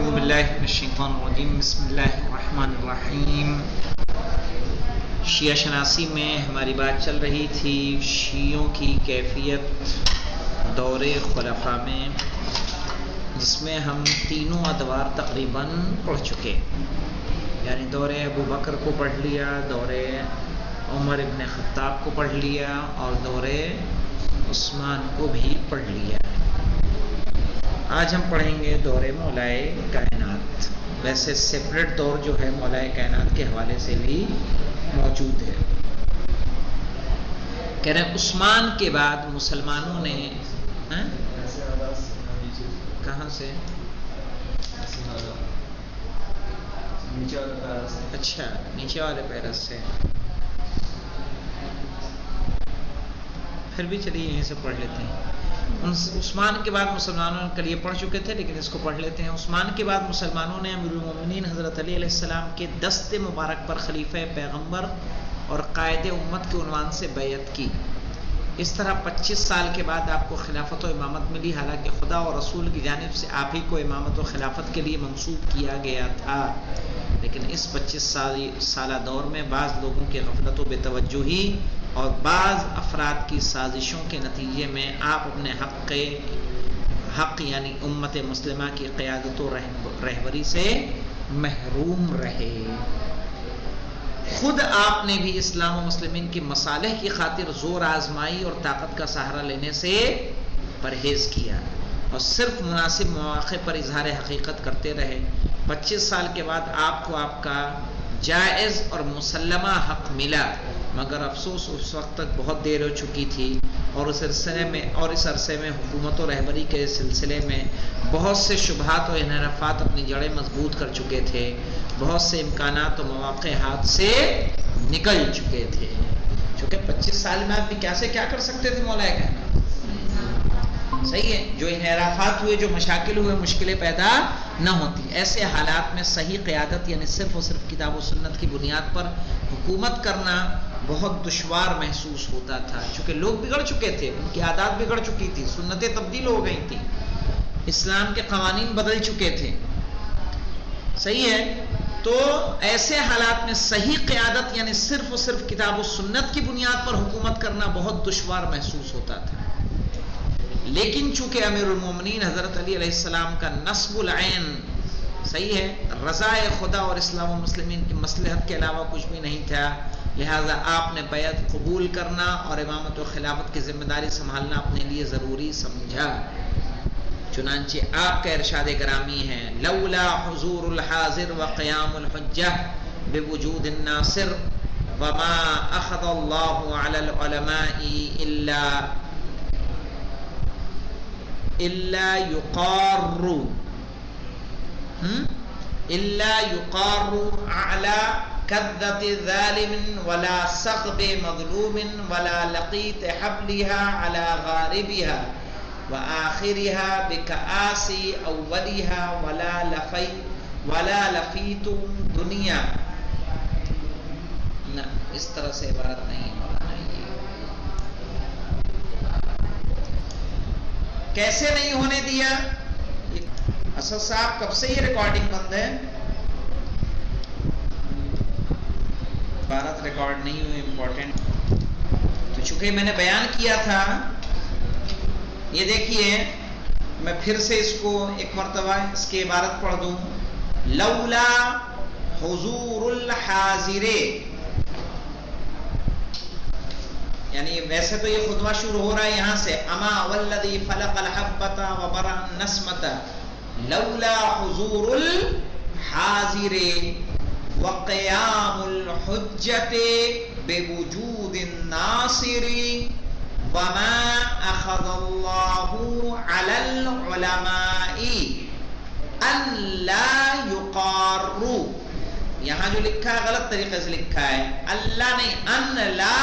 اعوذ باللہ من الشیطان الرجیم بسم اللہ الرحمن الرحیم۔ شیعہ شناسی میں ہماری بات چل رہی تھی شیعوں کی کیفیت دور خلفاء میں، جس میں ہم تینوں ادوار تقریباً پڑھ چکے، یعنی دور ابو بکر کو پڑھ لیا، دور عمر ابن خطاب کو پڑھ لیا اور دور عثمان کو بھی پڑھ لیا۔ آج ہم پڑھیں گے دور مولائے کائنات۔ ویسے سیپریٹ دور جو ہے مولائے کائنات کے حوالے سے بھی موجود ہے۔ کہہ رہے ہیں عثمان کے بعد مسلمانوں نے کہاں سے؟ اچھا، نیچے والے پیرس سے۔ پھر بھی چلیے یہیں سے پڑھ لیتے ہیں۔ عثمان کے بعد مسلمانوں نے کل یہ پڑھ چکے تھے لیکن اس کو پڑھ لیتے ہیں۔ عثمان کے بعد مسلمانوں نے امیر المومنین حضرت علی علیہ السلام کے دست مبارک پر خلیفہ پیغمبر اور قائد امت کے عنوان سے بیعت کی۔ اس طرح 25 سال کے بعد آپ کو خلافت و امامت ملی، حالانکہ خدا اور رسول کی جانب سے آپ ہی کو امامت و خلافت کے لیے منسوب کیا گیا تھا، لیکن اس 25 سالہ دور میں بعض لوگوں کی غفلت و بے توجہی اور بعض افراد کی سازشوں کے نتیجے میں آپ اپنے حق یعنی امت مسلمہ کی قیادت و رہبری سے محروم رہے۔ خود آپ نے بھی اسلام و مسلمین کی مصالح کی خاطر زور آزمائی اور طاقت کا سہارا لینے سے پرہیز کیا اور صرف مناسب مواقع پر اظہار حقیقت کرتے رہے۔ 25 سال کے بعد آپ کو آپ کا جائز اور مسلمہ حق ملا، مگر افسوس اس وقت تک بہت دیر ہو چکی تھی اور اس عرصے میں حکومت و رہبری کے سلسلے میں بہت سے شبہات و انحرافات اپنی جڑیں مضبوط کر چکے تھے، بہت سے امکانات و مواقع ہاتھ سے نکل چکے تھے۔ چونکہ 25 سال میں آپ کیا کر سکتے تھے مولا کہنا، صحیح ہے، جو انحرافات ہوئے، جو مشاکل ہوئے، مشکلیں پیدا نہ ہوتی۔ ایسے حالات میں صحیح قیادت یعنی صرف و صرف کتاب و سنت کی بنیاد پر حکومت کرنا بہت دشوار محسوس ہوتا تھا، چونکہ لوگ بگڑ چکے تھے، ان کی عادات بگڑ چکی تھی، سنتیں تبدیل ہو گئی تھیں، اسلام کے قوانین بدل چکے تھے، صحیح ہے۔ تو ایسے حالات میں صحیح قیادت یعنی صرف و صرف کتاب و سنت کی بنیاد پر حکومت کرنا بہت دشوار محسوس ہوتا تھا، لیکن چونکہ امیر المومنین حضرت علی علیہ السلام کا نصب العین، صحیح ہے، رضا خدا اور اسلام و مسلمین کی مصلحت کے علاوہ کچھ بھی نہیں تھا، لہذا آپ نے بیعت قبول کرنا اور امامت و خلافت کی ذمہ داری سنبھالنا اپنے لیے ضروری سمجھا۔ چنانچہ آپ کا ارشاد گرامی ہے، لولا حضور الحاضر وقیام الحجہ بوجود الناصر وما اخذ اللہ علی العلماء الا يقار على كذة ظالم ولا سخب مظلوم ولا لقيت حبلها على غاربها وآخرها بكآس أولها ولا لفيت دنيا۔ نہ اس طرح سے عبارت نہیں مولانا، کیسے نہیں ہونے دیا؟ اسد صاحب کب سے یہ ریکارڈنگ بند ہے؟ عبارت ریکارڈ نہیں ہوئی، امپورٹنٹ۔ تو چونکہ میں نے بیان کیا تھا، یہ دیکھیے میں پھر سے اس کو ایک مرتبہ اس کی عبارت پڑھ دوں، لولا حضور الحاضر، یعنی ویسے تو یہ خطبہ شروع ہو رہا ہے یہاں سے، اما والذی فلق الحبۃ وبرأ النسمۃ لولا حضور الحاضر وقیام الحجۃ بوجود الناصر وما اخذ اللہ علی العلماء ان لا یقاروا، یہاں جو لکھا ہے غلط طریقے سے لکھا ہے، اللہ نہیں، ان لا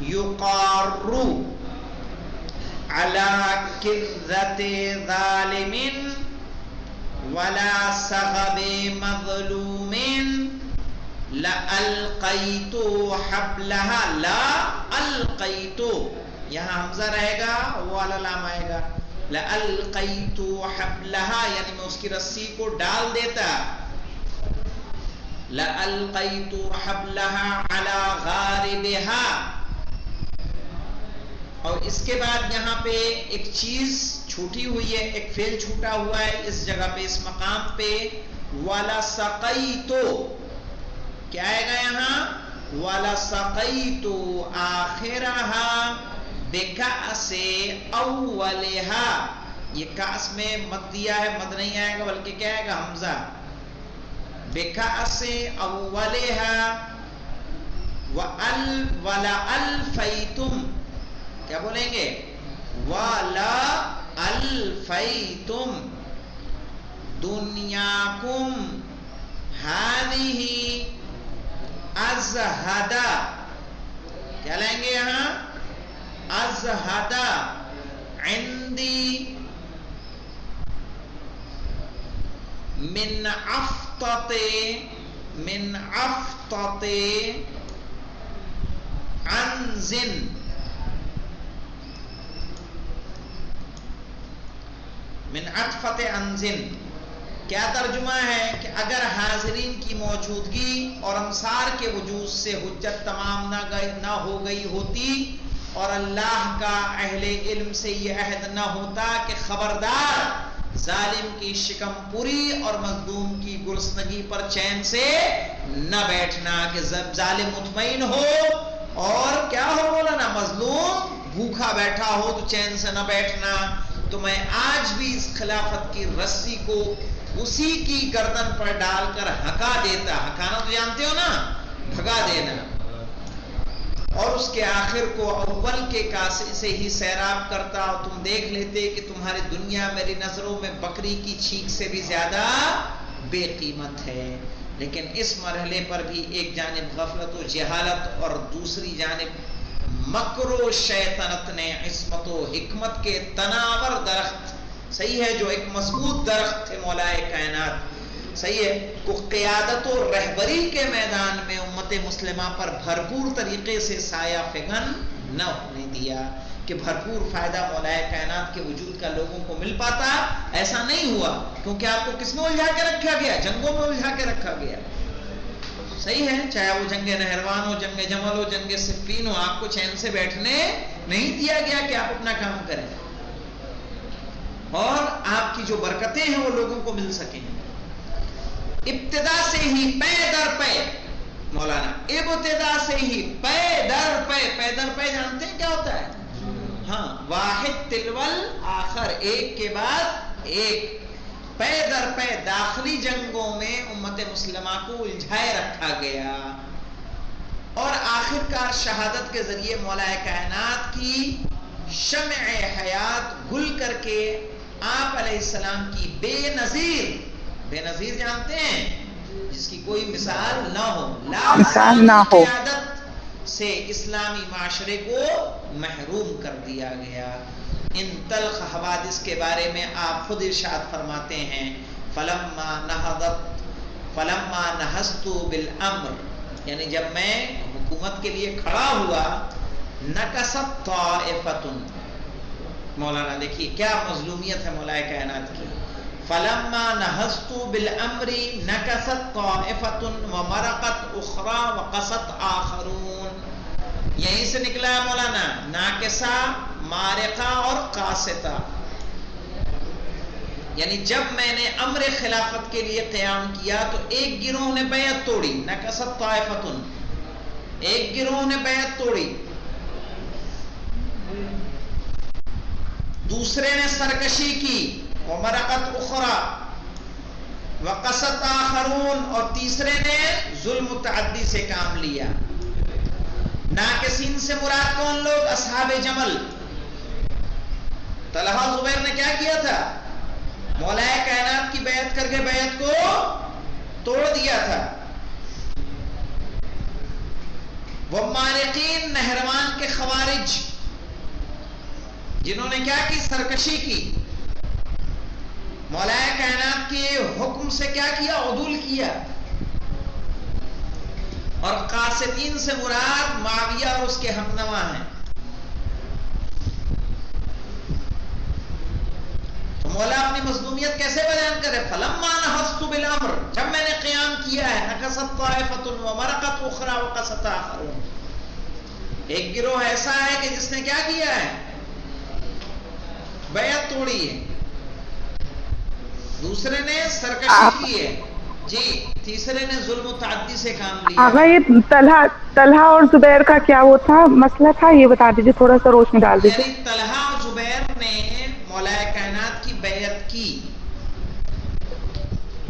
یقاروا علی کذۃ ظالم ولا سغب مظلوم لَأَلْقَيْتُ حَبْلَهَا، لا القیتو، یہاں حمزہ رہے گا، والا لام آئے گا، لَأَلْقَيْتُ حَبْلَهَا یعنی میں اس کی رسی کو ڈال دیتا. لَأَلْقَيْتُ حَبْلَهَا عَلَى غَارِبِهَا. اور اس کے بعد یہاں پہ ایک چیز چھوٹی ہوئی ہے, ایک فعل چھوٹا ہوا ہے اس جگہ پہ, اس مقام پہ. وَلَسَقَيْتُ کیا آئے گا یہاں؟ وَلَسَقَيْتُ آخِرَهَا بِكَأْسِ أَوَّلِهَا. یہ کاس میں مد دیا ہے, مد نہیں آئے گا بلکہ کیا آئے گا؟ حمزہ. بِكَأْسِ أَوَّلِهَا وَلَأَلْفَيْتُمْ کیا بولیں گے؟ وَلَأَلْفَيْتُمْ دُنْيَاكُمْ هَذِهِ أَزْهَدَ. کیا لیں گے یہاں؟ أَزْهَدَ عِنْدِي من عفطة عنز. من عطفت انزن کیا ترجمہ ہے کہ اگر حاضرین کی موجودگی اور انصار کے وجود سے حجت تمام نہ ہو گئی ہوتی اور اللہ کا اہل علم سے یہ عہد نہ ہوتا کہ خبردار ظالم کی شکم پوری اور مظلوم کی گرسنگی پر چین سے نہ بیٹھنا, کہ ظالم مطمئن ہو اور کیا ہو مولانا, مظلوم بھوکا بیٹھا ہو تو چین سے نہ بیٹھنا. تو میں آج بھی اس خلافت کی رسی کو اسی کی گردن پر ڈال کر ہکا دیتا. ہکانا تو جانتے ہو نا, بھگا دینا. اور اس کے آخر کو اول کے کاسے سے ہی سیراب کرتا, اور تم دیکھ لیتے کہ تمہاری دنیا میری نظروں میں بکری کی چھینک سے بھی زیادہ بے قیمت ہے. لیکن اس مرحلے پر بھی ایک جانب غفلت و جہالت اور دوسری جانب مکر و شیطنت نے عصمت و حکمت کے تناور درخت, صحیح ہے, جو ایک مضبوط درخت تھے مولائے کائنات, صحیح ہے, کو قیادت و رہبری کے میدان میں امت مسلمہ پر بھرپور طریقے سے سایہ فگن نہ ہونے دیا کہ بھرپور فائدہ مولائے کائنات کے وجود کا لوگوں کو مل پاتا. ایسا نہیں ہوا, کیونکہ آپ کو کس میں الجھا کے رکھا گیا؟ جنگوں میں الجھا کے رکھا گیا. صحیح ہے, چاہے وہ جنگ نہروان ہو, جنگ جمل ہو, جنگ صفین ہو, آپ کو چین سے بیٹھنے نہیں دیا گیا کہ آپ اپنا کام کریں اور آپ کی جو برکتیں ہیں وہ لوگوں کو مل سکیں. ابتدا سے ہی پے در پے مولانا, ابتدا سے ہی پے در پے. پے در پے جانتے ہیں کیا ہوتا ہے؟ ہاں, واحد تلول آخر, ایک کے بعد ایک. پے در پے داخلی جنگوں میں امت مسلمہ کو الجھائے رکھا گیا اور آخرکار شہادت کے ذریعے مولا کائنات کی شمع حیات گل کر کے آپ علیہ السلام کی بے نظیر جانتے ہیں, جس کی کوئی مثال نہ ہو, مثال نہ ہو, قیادت سے اسلامی معاشرے کو محروم کر دیا گیا. ان تلخ حوادث کے بارے میں آپ خود ارشاد فرماتے ہیں, فلما نہضت بالامر, یعنی جب میں حکومت کے لیے کھڑا ہوا, نکست طائفۃ. مولانا دیکھیے کیا مظلومیت ہے مولا کائنات کی. فلما نہضت بالامر نکست طائفۃ ومرقت اخرى وقست آخرون. یہیں سے نکلا ہے مولانا, ناکسہ, مارقہ اور قاسطہ. یعنی جب میں نے امر خلافت کے لیے قیام کیا تو ایک گروہ نے بیعت توڑی, نکست طائفۃ, ایک گروہ نے بیعت توڑی, دوسرے نے سرکشی کی, ومرقت اخرى وقست آخرون, اور تیسرے نے ظلم متعدی سے کام لیا. ناقصین سے مراد کون لوگ؟ اصحاب جمل. طلحہ زبیر نے کیا کیا تھا؟ مولا کائنات کی بیعت کر کے بیعت کو توڑ دیا تھا. وہ مارقین نہروان کے خوارج جنہوں نے کیا کی؟ سرکشی کی. مولا کائنات کے حکم سے کیا کیا؟ عدول کیا. اور قاسطین سے مراد معاویہ اور اس کے ہمنوا ہیں. مولا اپنی مظلومیت کیسے بیان کرے؟ فلما نہضت بالامر، جب میں نے قیام کیا ہے، نکست طائفۃ ومرقت اخری وقست آخرون، ایک گروہ ایسا ہے کہ جس نے کیا کیا ہے؟ بیعت توڑی ہے، دوسرے نے سرکشی کی ہے، جی تیسرے نے ظلم و تعدی سے کام لیا آقا ہے۔ یہ طلحہ اور زبیر کا کیا وہ تھا مسئلہ تھا، یہ بتا دیجیے، تھوڑا سا روشنی ڈال دیجیے۔ یعنی طلحہ اور زبیر نے مولا کائنات کی بیعت کی،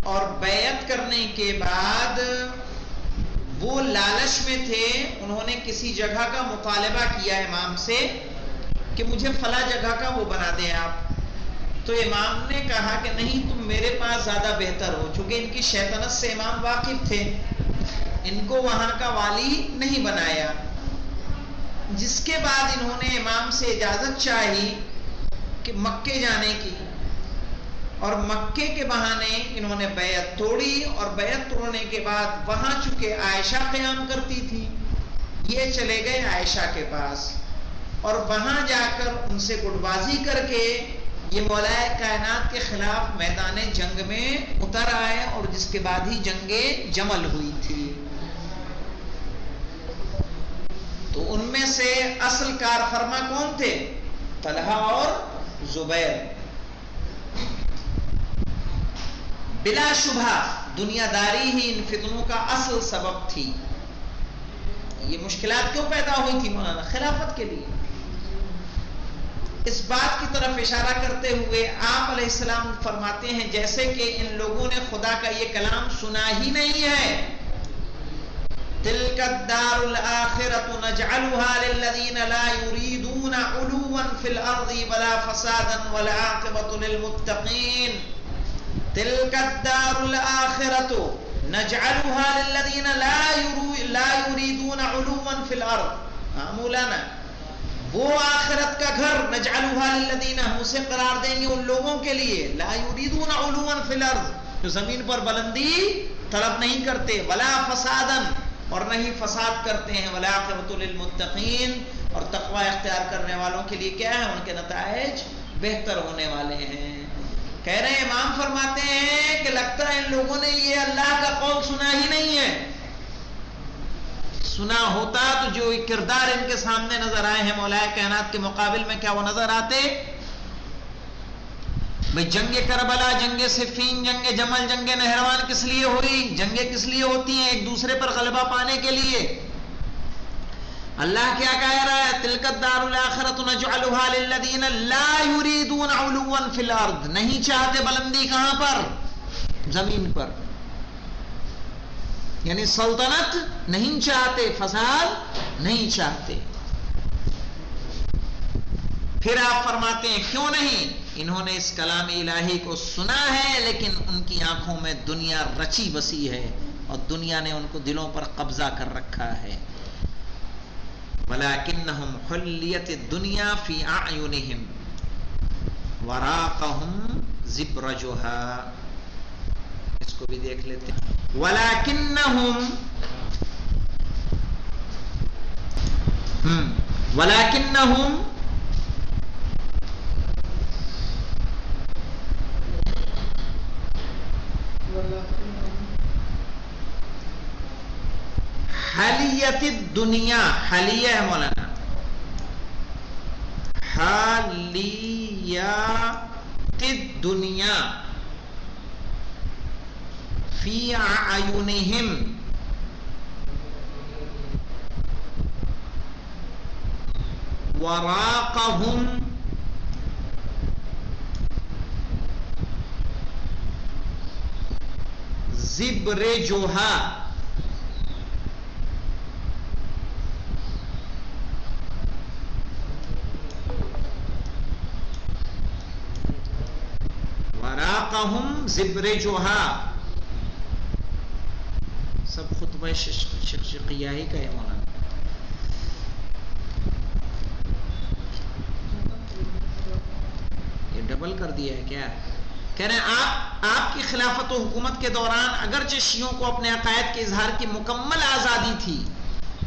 اور بیعت کرنے کے بعد وہ لالچ میں تھے، انہوں نے کسی جگہ کا مطالبہ کیا امام سے کہ مجھے فلاں جگہ کا وہ بنا دیں آپ، تو امام نے کہا کہ نہیں، تم میرے پاس زیادہ بہتر ہو، چونکہ ان کی شیطنت سے امام واقف تھے، ان کو وہاں کا والی نہیں بنایا، جس کے بعد انہوں نے امام سے اجازت چاہی کہ مکے جانے کی، اور مکے کے بہانے انہوں نے بیعت توڑی، اور بیعت توڑنے کے بعد وہاں چونکہ عائشہ قیام کرتی تھی، یہ چلے گئے عائشہ کے پاس، اور وہاں جا کر ان سے گٹ بازی کر کے یہ مولا کائنات کے خلاف میدان جنگ میں اتر آئے، اور جس کے بعد ہی جنگ جمل ہوئی تھی۔ تو ان میں سے اصل کار فرما کون تھے؟ طلحہ اور زبیر۔ بلا شبہ دنیا داری ہی ان فتنوں کا اصل سبب تھی۔ یہ مشکلات کیوں پیدا ہوئی تھی مولانا؟ خلافت کے لیے۔ اس بات کی طرف اشارہ کرتے ہوئے آپ علیہ السلام فرماتے ہیں جیسے کہ ان لوگوں نے خدا کا یہ کلام سنا ہی نہیں ہے، تلک الدار الآخرۃ نجعلها للذین لا یریدون علوا فی الارض ولا فسادا والعاقبۃ للمتقین، تلک الدار الآخرۃ نجعلها للذین لا یریدون علوا فی الارض، مولانا وہ آخرت کا گھر نجعلها للذین، ہم اسے قرار دیں گے ان لوگوں کے لیے، لا یریدون علوا فی الارض، جو زمین پر بلندی طلب نہیں کرتے، ولا فسادا، اور نہیں فساد کرتے ہیں، والعاقبۃ للمتقین، اور تقوی اختیار کرنے والوں کے لیے کیا ہے؟ ان کے نتائج بہتر ہونے والے ہیں۔ کہہ رہے ہیں امام فرماتے ہیں کہ لگتا ہے ان لوگوں نے یہ اللہ کا قول سنا ہی نہیں ہے، سنا ہوتا تو جو کردار ان کے سامنے نظر آئے ہیں مولا کائنات کے مقابل میں، کیا وہ نظر آتے؟ بھئی جنگ کربلا، جنگ صفین، جنگ جمل، جنگ نہروان کس لیے ہوئی؟ جنگیں کس لیے ہوتی ہیں؟ ایک دوسرے پر غلبہ پانے کے لیے۔ اللہ کیا کہہ رہا ہے؟ تلک الدار الاخرۃ نجعلها للذین لا یریدون علوا فی الارض، نہیں چاہتے بلندی کہاں پر؟ زمین پر، یعنی سلطنت نہیں چاہتے، فساد نہیں چاہتے۔ پھر آپ فرماتے ہیں کیوں نہیں؟ انہوں نے اس کلام الہی کو سنا ہے لیکن ان کی آنکھوں میں دنیا رچی بسی ہے، اور دنیا نے ان کو دلوں پر قبضہ کر رکھا ہے۔ وَلَكِنَّهُمْ حُلِّيَتِ الدُّنْيَا فِي أَعْيُنِهِمْ وَرَاقَهُمْ زِبْرَجُهَا، اس کو بھی دیکھ لیتے ہیں۔ وَلَكِنَّهُمْ حلیت الدنیا، حلیہ ہے مولانا، حلیت الدنیا فی اعینہم وراقہم زبرجھا، وراقہم زبرجھا، سب خطبہ شقیہ ہی کا ہے مولانا۔ یہ ڈبل کر دیا ہے کیا؟ کہہ رہے ہیں آپ کی خلافت و حکومت کے دوران اگرچہ شیعوں کو اپنے عقائد کے اظہار کی مکمل آزادی تھی،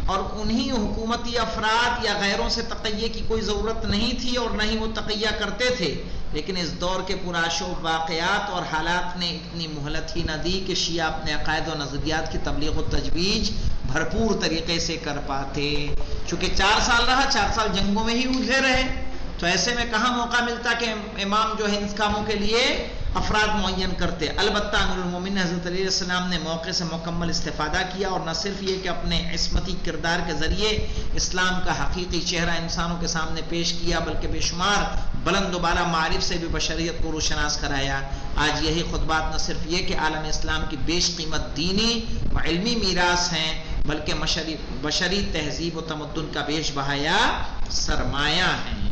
اور انہی حکومتی افراد یا غیروں سے تقیہ کی کوئی ضرورت نہیں تھی، اور نہ ہی وہ تقیہ کرتے تھے، لیکن اس دور کے پرآشوب واقعات اور حالات نے اتنی مہلت ہی نہ دی کہ شیعہ اپنے عقائد و نظریات کی تبلیغ و تجویز بھرپور طریقے سے کر پاتے. چونکہ 4 سال رہا، 4 سال جنگوں میں ہی الجھے رہے، تو ایسے میں کہاں موقع ملتا کہ امام جو ہے ان کاموں کے لیے افراد معین کرتے. البتہ امیر المومنین حضرت علی علیہ السلام نے موقع سے مکمل استفادہ کیا، اور نہ صرف یہ کہ اپنے عصمتی کردار کے ذریعے اسلام کا حقیقی چہرہ انسانوں کے سامنے پیش کیا، بلکہ بے شمار بلند و بالا معارف سے بھی بشریت کو روشناس کرایا. آج یہی خطبات نہ صرف یہ کہ عالم اسلام کی بیش قیمت دینی و علمی میراث ہیں، بلکہ بشری تہذیب و تمدن کا بیش بہایا سرمایہ ہیں.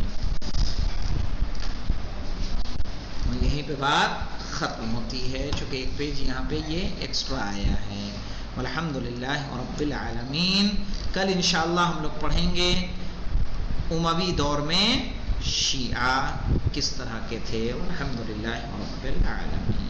یہیں پہ بات ختم ہوتی ہے، چونکہ ایک پیج یہاں پہ یہ ایکسٹرا آیا ہے. والحمدللہ رب العالمین. کل انشاءاللہ ہم لوگ پڑھیں گے اموی دور میں شیعہ کس طرح کے تھے. والحمدللہ رب العالمین.